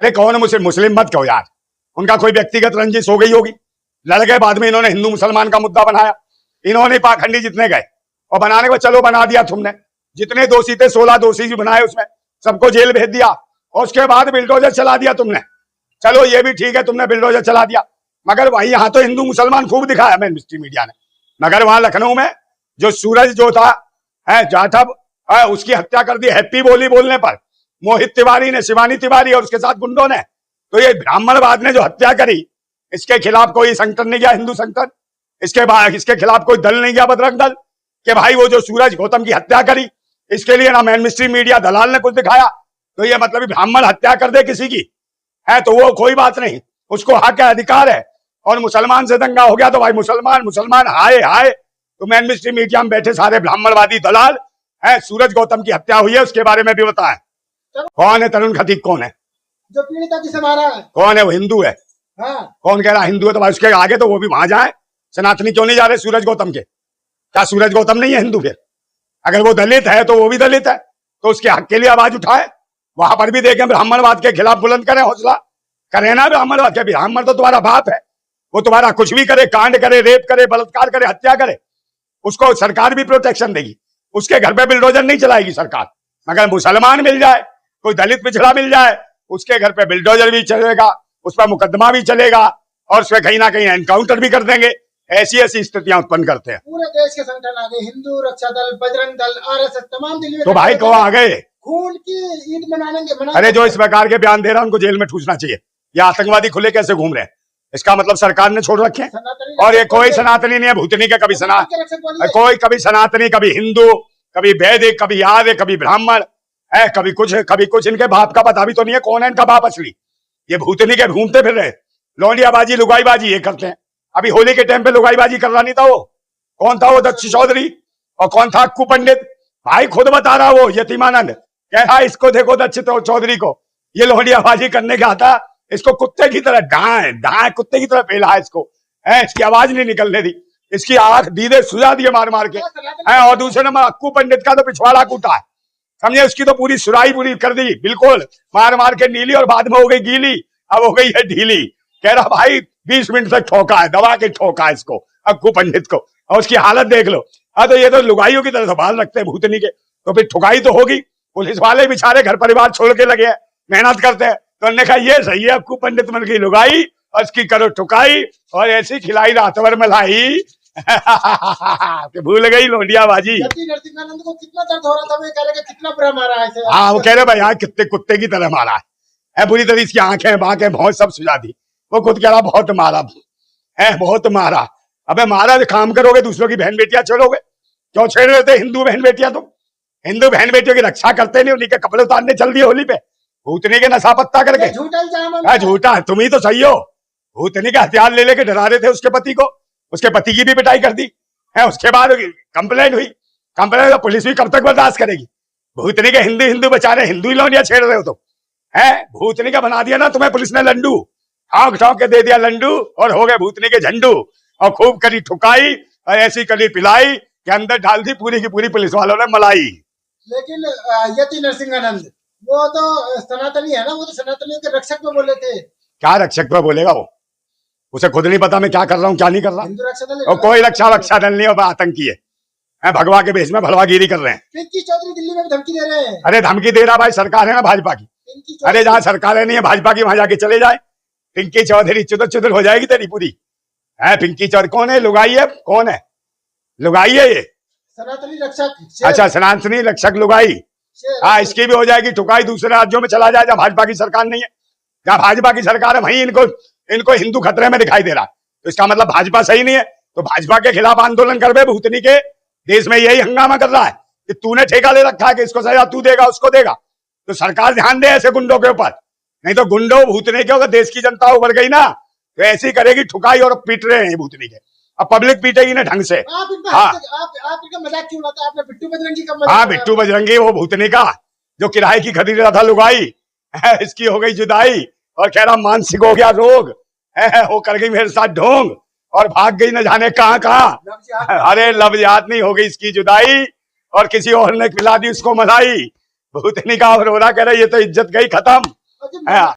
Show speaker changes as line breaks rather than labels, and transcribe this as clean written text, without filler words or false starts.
अरे कौन मुस्लिम मत कहो यार, उनका कोई व्यक्तिगत रंजिश हो गई होगी, लड़ गए, बाद में इन्होंने हिंदू मुसलमान का मुद्दा बनाया। इन्होंने पाखंडी जितने गए और बनाने को चलो बना दिया तुमने, जितने दोषी थे 16 दोषी भी बनाए, उसमें सबको जेल भेज दिया और उसके बाद बिल्डोजर चला दिया तुमने। चलो ये भी ठीक है, तुमने बिल्डोजर चला दिया, मगर वही यहाँ तो हिंदू मुसलमान खूब दिखाया मेन स्ट्रीम मीडिया ने। मगर वहां लखनऊ में जो सूरज जो था जाटव, उसकी हत्या कर दी हैप्पी बोली बोलने पर, मोहित तिवारी ने, शिवानी तिवारी और उसके साथ गुंडों ने। तो ये ब्राह्मणवाद ने जो हत्या करी, इसके खिलाफ कोई संगठन नहीं गया, हिंदू संगठन, इसके खिलाफ कोई दल नहीं गया, बजरंग दल, कि भाई वो जो सूरज गौतम की हत्या करी, इसके लिए ना मेन स्ट्रीम मीडिया दलाल ने कुछ दिखाया। तो ये मतलब ब्राह्मण हत्या कर दे किसी की है तो वो कोई बात नहीं, उसको हक है, अधिकार है। और मुसलमान से दंगा हो गया तो भाई मुसलमान हाय हाय। तो मेन स्ट्रीम मीडिया में बैठे सारे ब्राह्मणवादी दलाल है, सूरज गौतम की हत्या हुई है उसके बारे में भी बताएं। कौन है तरुण खतीक? कौन है
जो पीड़िता जिसे मारा है?
कौन है वो? हिंदू है।
हाँ।
कौन कह रहा हिंदू है? तो भाई उसके आगे तो वो भी वहां जाए। सनातनी क्यों नहीं जा रहे सूरज गौतम के? क्या सूरज गौतम नहीं है हिंदू? फिर अगर वो दलित है तो वो भी दलित है, तो उसके हक के लिए आवाज उठाए। वहां पर भी देखें, ब्राह्मणवाद के खिलाफ बुलंद करें, हौसला करें ना ब्राह्मणवाद के। ब्राह्मण तो तुम्हारा बाप है, वो तुम्हारा कुछ भी करे, कांड करे, रेप करे, बलात्कार करे, हत्या करे, उसको सरकार भी प्रोटेक्शन देगी, उसके घर पे बिल्डोजर नहीं चलाएगी सरकार। मगर मुसलमान मिल जाए, कोई दलित पिछड़ा मिल जाए, उसके घर पे बिल्डोजर भी चलेगा, उस पर मुकदमा भी चलेगा और उसमें कहीं ना कहीं एनकाउंटर भी कर देंगे। ऐसी स्थितियां उत्पन्न करते हैं।
पूरे देश के संगठन आ गए, हिंदू रक्षा दल, बजरंग दल, आरएसएस, तमाम दिल्ली में।
तो भाई कौन आ गए?
खून की ईद मनाएंगे।
अरे जो इस प्रकार के बयान दे रहा है उनको जेल में ठूसना चाहिए। ये आतंकवादी खुले कैसे घूम रहे हैं? इसका मतलब सरकार ने छोड़ रखे हैं। और ये कोई सनातनी नहीं है, भूतनी के कभी कोई कभी सनातनी, कभी हिंदू, कभी वैदिक, कभी आर्य, कभी ब्राह्मण है, कभी कुछ। इनके बाप का पता भी तो नहीं है कौन है इनका बाप असली। ये भूतनी के घूमते फिर रहे, लौंडियाबाजी, लुगाईबाजी ये करते हैं। अभी होली के टाइम पे लुगाईबाजी कर रहा नहीं था वो? कौन था वो? दक्ष चौधरी। और कौन था? अक्कू पंडित। भाई खुद बता रहा वो यतीमानंद, कह रहा इसको देखो दक्ष चौधरी को, ये लौंडियाबाजी करने का आता, इसको कुत्ते की तरह दाएं कुत्ते की तरह पेला है इसको, इसकी आवाज नहीं निकलने दी, इसकी आंख दीदे सुझा दिए मार मार के। और दूसरे नंबर अक्कू पंडित का तो पिछवाड़ा कूटा है, समझे, उसकी तो पूरी सुराई पूरी कर दी, बिल्कुल मार मार के नीली, और बाद में हो गई गीली, अब हो गई है ढीली। कह रहा भाई 20 मिनट तक ठोका है, दबा के ठोका है इसको, अक्कू पंडित को, और उसकी हालत देख लो। हाँ तो ये तो लुगाइयों की तरह संभाल रखते हैं भूतनी के, तो फिर ठुकाई तो होगी। पुलिस वाले बेचारे घर परिवार छोड़ के लगे हैं, मेहनत करते हैं, तो उन्होंने कहा ये सही है, अक्कू पंडित मन की लुगाई और इसकी करो ठुकाई, और ऐसी खिलाई रात भर में लाई भूल गई लौंडियाबाजी।
नरसिंहानंद को कितना दर्द हो रहा था, वो कह रहे कितना बुरा मारा है।
हाँ वो कह रहे भाई यहाँ कितने कुत्ते की तरह मारा है, बुरी तरह इसकी आंखें बांखें बहुत सब सुझा दी। वो खुद कह रहा बहुत मारा है, बहुत मारा। अबे मारा तो काम करोगे, दूसरों की बहन बेटियां छोड़ोगे? क्यों छेड़ रहे थे हिंदू बहन बेटियां? तुम हिंदू बहन बेटियों की रक्षा करते नहीं, उन्हीं के कपड़े उतारने चल दिए होली पे, भूतनी के नशा पत्ता करके। झूठा तुम ही तो सही हो। भूतनी के हथियार ले लेके डरा रहे थे उसके पति को, उसके पति की भी पिटाई कर दी है। उसके बाद कंप्लेंट हुई, कंप्लेंट तो पुलिस भी कब तक बर्दाश्त करेगी? भूतनी के हिंदू बेचारे, हिंदू ही लौंडिया छेड़ रहे हो तुम, है? भूतनी का बना दिया ना तुम्हें पुलिस ने लंडू, ठोक ठोक के दे दिया लंडू, और हो गए भूतनी के झंडू, और खूब करी ठुकाई और ऐसी करी पिलाई के अंदर डाल दी पूरी की पूरी पुलिस वालों ने मलाई।
लेकिन यति नरसिंहानंद वो तो सनातनी है ना, वो तो सनातनियों के रक्षक में बोले थे।
क्या रक्षक पे बोलेगा वो? उसे खुद नहीं पता मैं क्या कर रहा हूँ क्या नहीं कर रहा।
हिंदू रक्षा दल,
और कोई रक्षा दल नहीं, आतंकी है, भगवा के भेष में भलवागिरी कर रहे हैं।
पिंकी चौधरी दिल्ली में धमकी दे रहे हैं।
अरे धमकी दे रहा भाई, सरकार है ना भाजपा की। अरे जहाँ सरकार नहीं है भाजपा की, वहां जाके चले जाए। पिंकी चौधरी चुदर हो जाएगी तेरी पूरी। है पिंकी चौधरी कौन है? लुगाई है? कौन है? लुगाई है ये,
सनातनी रक्षक।
अच्छा सनातनी रक्षक लुगाई। हाँ इसकी भी हो जाएगी ठुकाई, दूसरे राज्यों में चला जाए जहाँ भाजपा की सरकार नहीं है। जहाँ भाजपा की सरकार है वहीं इनको हिंदू खतरे में दिखाई दे रहा, तो इसका मतलब भाजपा सही नहीं है। तो भाजपा के खिलाफ आंदोलन कर बे, भूतनी के देश में यही हंगामा कर रहा है कि तूने ठेका ले रखा है कि इसको सजा तू देगा उसको देगा। तो सरकार ध्यान दे ऐसे गुंडों के ऊपर, नहीं तो गुंडों भूतने के होगा, देश की जनता उभर गई ना तो ऐसी करेगी ठुकाई, और पीट रहे हैं भूतनी के, अब पब्लिक पीटेगी ना ढंग से।
आप इनका मजाक क्यों उड़ाते? आपने बिट्टू बजरंगी का मजाक।
हाँ बिट्टू बजरंगी वो भूतनी का जो किराए की खरीद रहा था लुगाई, इसकी हो गई जुदाई, और कह रहा मानसिक हो गया रोग, वो कर गई मेरे साथ ढोंग, और भाग गई न जाने कहाँ कहाँ। अरे लफ्ज़ियात नहीं, हो गई इसकी जुदाई, और किसी और ने खिला दी उसको मलाई। भूतनी का रो रहा, कह रहा ये तो इज्जत गई खत्म।